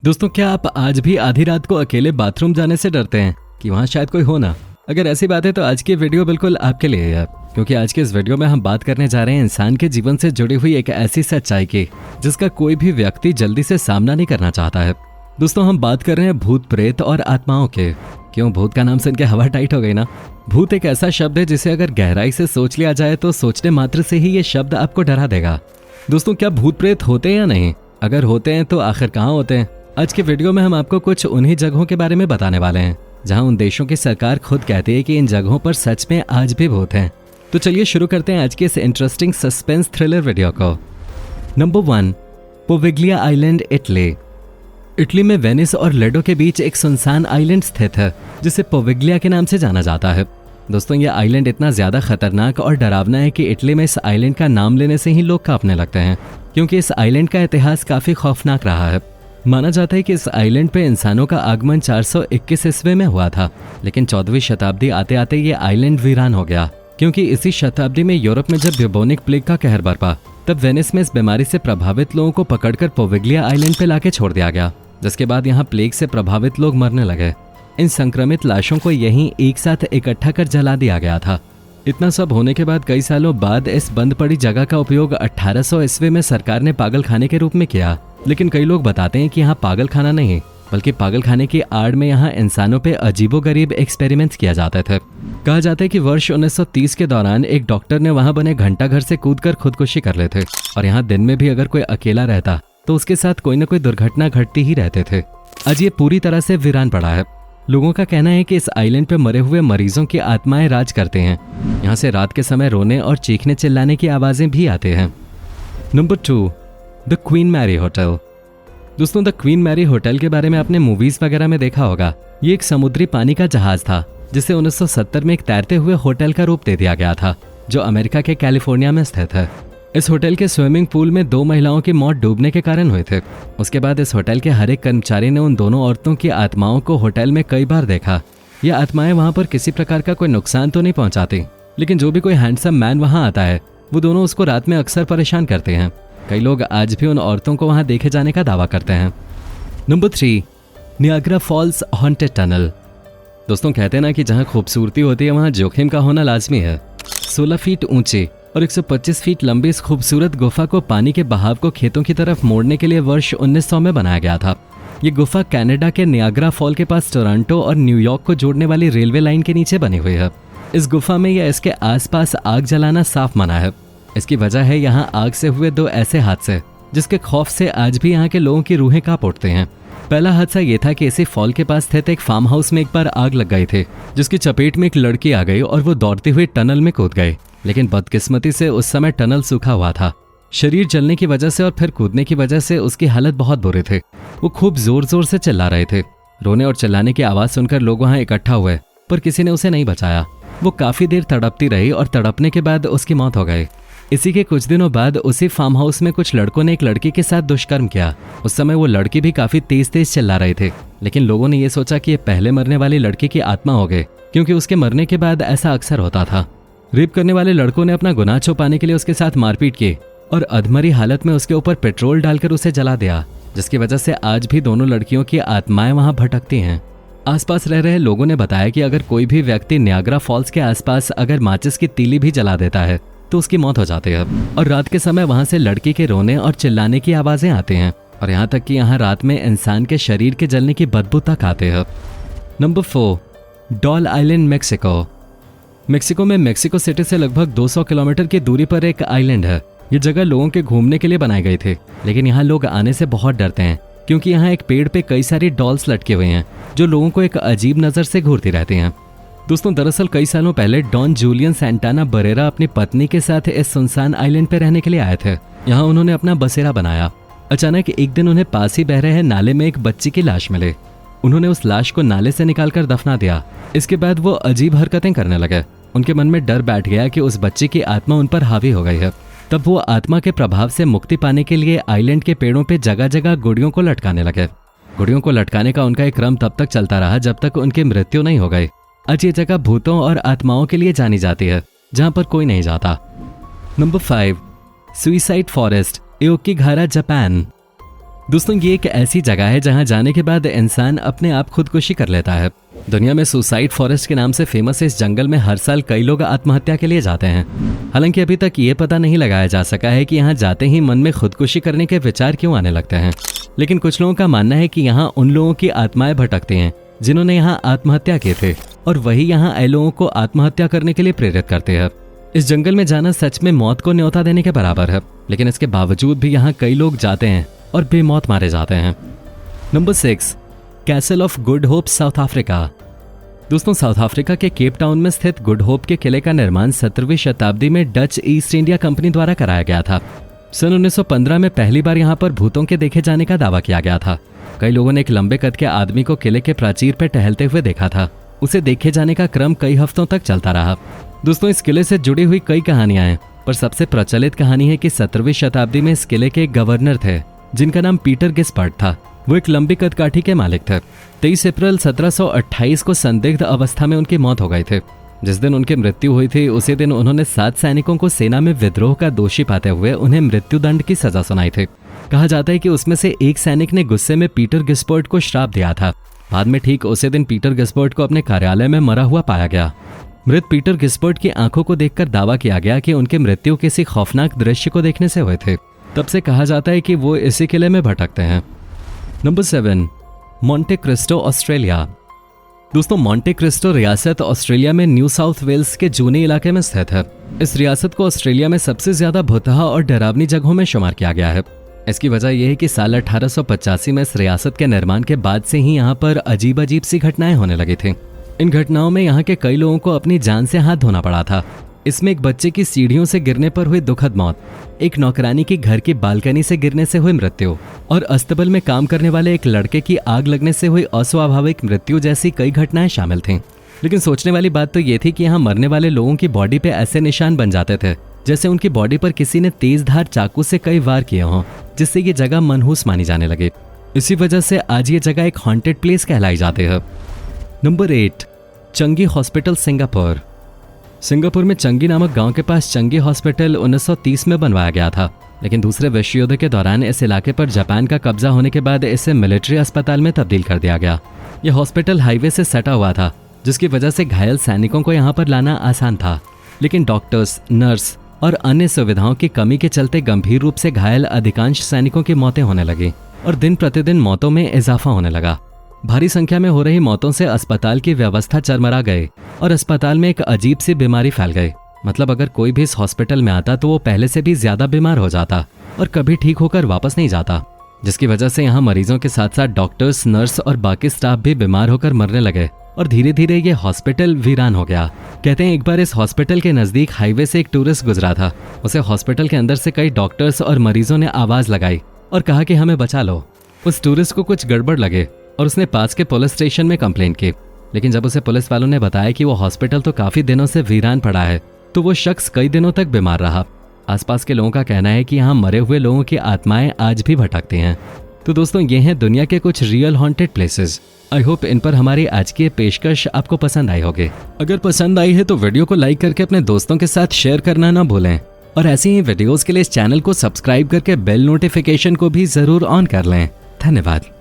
दोस्तों, क्या आप आज भी आधी रात को अकेले बाथरूम जाने से डरते हैं कि वहाँ शायद कोई हो ना? अगर ऐसी बात है तो आज की वीडियो बिल्कुल आपके लिए है, क्योंकि आज के इस वीडियो में हम बात करने जा रहे हैं इंसान के जीवन से जुड़ी हुई एक ऐसी सच्चाई की जिसका कोई भी व्यक्ति जल्दी से सामना नहीं करना चाहता है। दोस्तों, हम बात कर रहे हैं भूत प्रेत और आत्माओं के। क्यों, भूत का नाम सुन के हवा टाइट हो गई ना? भूत एक ऐसा शब्द है जिसे अगर गहराई से सोच लिया जाए तो सोचने मात्र से ही ये शब्द आपको डरा देगा। दोस्तों, क्या भूत प्रेत होते हैं या नहीं? अगर होते हैं तो आखिर कहाँ होते हैं? आज के वीडियो में हम आपको कुछ उन्हीं जगहों के बारे में बताने वाले हैं जहां उन देशों की सरकार खुद कहती है कि इन जगहों पर सच में आज भी भूत हैं। तो चलिए शुरू करते हैं आज के इस इंटरेस्टिंग सस्पेंस थ्रिलर वीडियो को। Number 1, Poveglia island, Italy. Italy में वेनिस और लेडो के बीच एक सुनसान आइलैंड स्थित है जिसे पोविग्लिया के नाम से जाना जाता है। दोस्तों, ये आइलैंड इतना ज्यादा खतरनाक और डरावना है कि इटली में इस आइलैंड का नाम लेने से ही लोग कांपने लगते हैं, क्योंकि इस आइलैंड का इतिहास काफी खौफनाक रहा है। माना जाता है कि इस आइलैंड पे इंसानों का आगमन 421 ईस्वी में हुआ था, लेकिन 14वीं शताब्दी आते आते ये आइलैंड वीरान हो गया, क्योंकि इसी शताब्दी में यूरोप में जब ब्यूबोनिक प्लेग का कहर बरपा तब वेनिस में इस बीमारी से प्रभावित लोगों को पकड़कर पोविग्लिया आइलैंड पे लाके छोड़ दिया गया, जिसके बाद यहाँ प्लेग से प्रभावित लोग मरने लगे। इन संक्रमित लाशों को यहीं एक साथ इकट्ठा कर जला दिया गया था। इतना सब होने के बाद कई सालों बाद इस बंद पड़ी जगह का उपयोग 1800 ईस्वी में सरकार ने पागल खाने के रूप में किया। लेकिन कई लोग बताते हैं कि यहाँ पागल खाना नहीं, बल्कि पागल खाने की आड़ में यहाँ इंसानों पे अजीबोगरीब एक्सपेरिमेंट्स किया जाते थे। कहा जाता है कि वर्ष 1930 के दौरान एक डॉक्टर ने वहाँ बने घंटाघर से कूदकर खुदकुशी कर लेते और यहाँ दिन में भी अगर कोई अकेला रहता तो उसके साथ कोई न कोई दुर्घटना घटती ही रहते थे। आज ये पूरी तरह से वीरान पड़ा है। लोगों का कहना है कि इस आइलैंड पे मरे हुए मरीजों की आत्माएं राज करते हैं। यहाँ से रात के समय रोने और चीखने चिल्लाने की आवाजें भी आते हैं। Number 2, the Queen Mary hotel. दोस्तों, द क्वीन मैरी होटल के बारे में आपने मूवीज वगैरह में देखा होगा। ये एक समुद्री पानी का जहाज था जिसे 1970 में एक तैरते हुए होटल का रूप दे दिया गया था, जो अमेरिका के कैलिफोर्निया में स्थित है। इस होटल के स्विमिंग पूल में 2 महिलाओं की मौत डूबने के कारण हुए थे। उसके बाद इस होटल के हर एक कर्मचारी ने उन दोनों औरतों की आत्माओं को होटल में कई बार देखा। ये आत्माएं वहां पर किसी प्रकार का कोई नुकसान तो नहीं पहुंचाती, लेकिन जो भी कोई हैंडसम मैन वहां आता है वो दोनों उसको रात में अक्सर परेशान करते हैं। कई लोग आज भी उन औरतों को वहां देखे जाने का दावा करते हैं। Number 3, Niagara Falls haunted tunnel. दोस्तों, कहते हैं ना कि जहां खूबसूरती होती है वहां जोखिम का होना लाजमी है। 16 फीट ऊंची और 125 फीट लंबी इस खूबसूरत गुफा को पानी के बहाव को खेतों की तरफ मोड़ने के लिए वर्ष 1900 में बनाया गया था। ये गुफा कनाडा के नियाग्रा फॉल के पास टोरंटो और न्यूयॉर्क को जोड़ने वाली रेलवे लाइन के नीचे बनी हुई है। इस गुफा में या इसके आसपास आग जलाना साफ मना है। इसकी वजह है यहाँ आग से हुए 2 ऐसे हादसे जिसके खौफ से आज भी यहाँ के लोगों की रूहें कांप उठते हैं। पहला हादसा ये था कि इसी फॉल के पास स्थित एक फार्म हाउस में एक बार आग लग गई थी, जिसकी चपेट में एक लड़की आ गई और वो दौड़ते हुए टनल में कूद गई। लेकिन बदकिस्मती से उस समय टनल सूखा हुआ था। शरीर जलने की वजह से और फिर कूदने की वजह से उसकी हालत बहुत बुरी थी। वो खूब जोर जोर से चिल्ला रहे थे। रोने और चिल्लाने की आवाज सुनकर लोग वहां इकट्ठा हुए, पर किसी ने उसे नहीं बचाया। वो काफी देर तड़पती रही और तड़पने के बाद उसकी मौत हो गई। इसी के कुछ दिनों बाद उसी फार्म हाउस में कुछ लड़कों ने एक लड़की के साथ दुष्कर्म किया। उस समय वो लड़की भी काफी तेज तेज चिल्ला रहे थे, लेकिन लोगों ने ये सोचा कि ये पहले मरने वाली लड़की की आत्मा हो गई, क्योंकि उसके मरने के बाद ऐसा अक्सर होता था। रेप करने वाले लड़कों ने अपना गुनाह छुपाने के लिए उसके साथ मारपीट की और अधमरी हालत में उसके ऊपर पेट्रोल डालकर उसे जला दिया, जिसकी वजह से आज भी दोनों लड़कियों की आत्माएं वहां भटकती हैं। आसपास रह रहे लोगों ने बताया कि अगर कोई भी व्यक्ति नियाग्रा फॉल्स के आसपास अगर माचिस की तीली भी जला देता है तो उसकी मौत हो जाती है, और रात के समय वहां से लड़की के रोने और चिल्लाने की आवाजें आती हैं, और यहाँ तक कि यहाँ रात में इंसान के शरीर के जलने की बदबू तक आते हैं। Number 4, doll island, Mexico. Mexico में मेक्सिको सिटी से लगभग 200 किलोमीटर की दूरी पर एक आइलैंड है। ये जगह लोगों के घूमने के लिए बनाई गई थी, लेकिन यहाँ लोग आने से बहुत डरते हैं, क्योंकि यहाँ एक पेड़ पे कई सारी डॉल्स लटके हुए हैं जो लोगों को एक अजीब नजर से घूरती रहती हैं। दोस्तों, दरअसल कई सालों पहले डॉन जूलियन सैंटाना बरेरा अपनी पत्नी के साथ इस सुनसान आइलैंड पे रहने के लिए आए थे। यहाँ उन्होंने अपना बसेरा बनाया। अचानक एक दिन उन्हें पास ही बह रहे नाले में एक बच्ची की लाश मिली। उन्होंने उस लाश को नाले से निकालकर दफना दिया। इसके बाद वो अजीब हरकतें करने लगे। उनके मन में डर बैठ गया कि उस बच्ची की आत्मा उन पर हावी हो गई है। तब वो आत्मा के प्रभाव से मुक्ति पाने के लिए आइलैंड के पेड़ों पे जगह जगह गुड़ियों को लटकाने लगे। गुड़ियों को लटकाने का उनका एक क्रम तब तक चलता रहा जब तक उनकी मृत्यु नहीं हो गई। आज ये जगह भूतों और आत्माओं के लिए जानी जाती है, जहां पर कोई नहीं जाता। Number 5, suicide forest, Aokigahara, Japan. दोस्तों ये एक ऐसी जगह है जहां जाने के बाद इंसान अपने आप खुदकुशी कर लेता है। दुनिया में सुसाइड फॉरेस्ट के नाम से फेमस इस जंगल में हर साल कई लोग आत्महत्या के लिए जाते हैं। हालांकि अभी तक ये पता नहीं लगाया जा सका है कि यहाँ जाते ही मन में खुदकुशी करने के विचार क्यों आने लगते हैं। लेकिन कुछ लोगों का मानना है कि यहाँ उन लोगों की आत्माएं भटकती हैं जिन्होंने यहाँ आत्महत्या की थे, और वही यहाँ ऐ लोगों को आत्महत्या करने के लिए प्रेरित करते हैं। इस जंगल में जाना सच में मौत को न्योता देने के बराबर है, लेकिन इसके बावजूद भी यहाँ कई लोग जाते हैं और बेमौत मारे जाते हैं। Number 6, castle of good hope, south Africa. दोस्तों साउथ अफ्रीका के केप टाउन में स्थित गुड होप के किले का निर्माण 17वीं शताब्दी में डच ईस्ट इंडिया कंपनी द्वारा कराया गया था। सन 1915 में पहली बार यहाँ पर भूतों के देखे जाने का दावा किया गया था। कई लोगों ने एक लंबे कद के आदमी को किले के प्राचीर पर टहलते हुए देखा था। उसे देखे जाने का क्रम कई हफ्तों तक चलता रहा। दोस्तों इस किले से जुड़ी हुई कई कहानियां हैं, पर सबसे प्रचलित कहानी है कि 17वीं शताब्दी में इस किले के एक गवर्नर थे जिनका नाम पीटर गिस्पर्ट था। वो एक लंबी कदकाठी के मालिक थे। 23 अप्रैल 1728 को संदिग्ध अवस्था में उनकी मौत हो गई थी। जिस दिन उनकी मृत्यु हुई थी उसी दिन उन्होंने 7 सैनिकों को सेना में विद्रोह का दोषी पाते हुए उन्हें मृत्युदंड की सजा सुनाई थी। कहा जाता है कि उसमें से एक सैनिक ने गुस्से में पीटर गिस्पर्ट को श्राप दिया था। बाद में ठीक उसी दिन पीटर गिस्पर्ट को अपने कार्यालय में मरा हुआ पाया गया। मृत पीटर गिस्पर्ट की आंखों को देखकर दावा किया गया कि उनकी मृत्यु किसी खौफनाक दृश्य को देखने से हुए थे। तब से कहा जाता है कि वो इसी किले में भटकते हैं। Number 7, Monte Cristo, Australia. दोस्तों मोंटे क्रिस्टो रियासत ऑस्ट्रेलिया में न्यू साउथ वेल्स के जूनी इलाके में स्थित है। इस रियासत को ऑस्ट्रेलिया में सबसे ज्यादा भुतहा और डरावनी जगहों में शुमार किया गया है। इसकी वजह यह है कि साल 1885 में इस रियासत के निर्माण के बाद से ही यहाँ पर अजीब अजीब सी घटनाएं होने लगी थी। इन घटनाओं में यहाँ के कई लोगों को अपनी जान से हाथ धोना पड़ा था। इसमें एक बच्चे की सीढ़ियों से गिरने पर हुई दुखद मौत, एक नौकरानी की घर की बालकनी से गिरने से हुई मृत्यु और अस्तबल में काम करने वाले एक लड़के की आग लगने से हुई अस्वाभाविक मृत्यु जैसी कई घटनाएं शामिल थीं। लेकिन सोचने वाली बात तो ये थी कि यहाँ मरने वाले लोगों की बॉडी पे ऐसे निशान बन जाते थे जैसे उनकी बॉडी पर किसी ने तेज धार चाकू से कई वार किए हों, जिससे ये जगह मनहूस मानी जाने लगी। इसी वजह से आज ये जगह एक हॉन्टेड प्लेस कहलाई जाती है। नंबर 8, चंगी हॉस्पिटल, सिंगापुर। सिंगापुर में चंगी नामक गांव के पास चंगी हॉस्पिटल 1930 में बनवाया गया था, लेकिन दूसरे विश्व युद्ध के दौरान इस इलाके पर जापान का कब्जा होने के बाद इसे मिलिट्री अस्पताल में तब्दील कर दिया गया। यह हॉस्पिटल हाईवे से सटा हुआ था, जिसकी वजह से घायल सैनिकों को यहाँ पर लाना आसान था। लेकिन डॉक्टर्स, नर्स और अन्य सुविधाओं की कमी के चलते गंभीर रूप से घायल अधिकांश सैनिकों की मौतें होने लगी और दिन प्रतिदिन मौतों में इजाफा होने लगा। भारी संख्या में हो रही मौतों से अस्पताल की व्यवस्था चरमरा गई और अस्पताल में एक अजीब सी बीमारी फैल गई। मतलब अगर कोई भी इस हॉस्पिटल में आता तो वो पहले से भी ज्यादा बीमार हो जाता और कभी ठीक होकर वापस नहीं जाता, जिसकी वजह से यहाँ मरीजों के साथ साथ डॉक्टर्स, नर्स और बाकी स्टाफ भी बीमार होकर मरने लगे और धीरे धीरे ये हॉस्पिटल वीरान हो गया। कहते हैं एक बार इस हॉस्पिटल के नजदीक हाईवे से एक टूरिस्ट गुजरा था। उसे हॉस्पिटल के अंदर से कई डॉक्टर्स और मरीजों ने आवाज लगाई और कहा कि हमें बचा लो। उस टूरिस्ट को कुछ गड़बड़ लगे और उसने पास के पुलिस स्टेशन में कंप्लेंट की, लेकिन जब उसे पुलिस वालों ने बताया कि वो हॉस्पिटल तो काफी दिनों से वीरान पड़ा है, तो वो शख्स कई दिनों तक बीमार रहा। आसपास के लोगों का कहना है कि यहाँ मरे हुए लोगों की आत्माएं आज भी भटकती हैं। तो दोस्तों ये हैं दुनिया के कुछ real haunted places. I hope इन पर हमारी आज की पेशकश आपको पसंद आई होगी। अगर पसंद आई है तो वीडियो को लाइक करके अपने दोस्तों के साथ शेयर करना ना भूलें और ऐसी ही वीडियोस के लिए इस चैनल को सब्सक्राइब करके बेल नोटिफिकेशन को भी जरूर ऑन कर लें। धन्यवाद।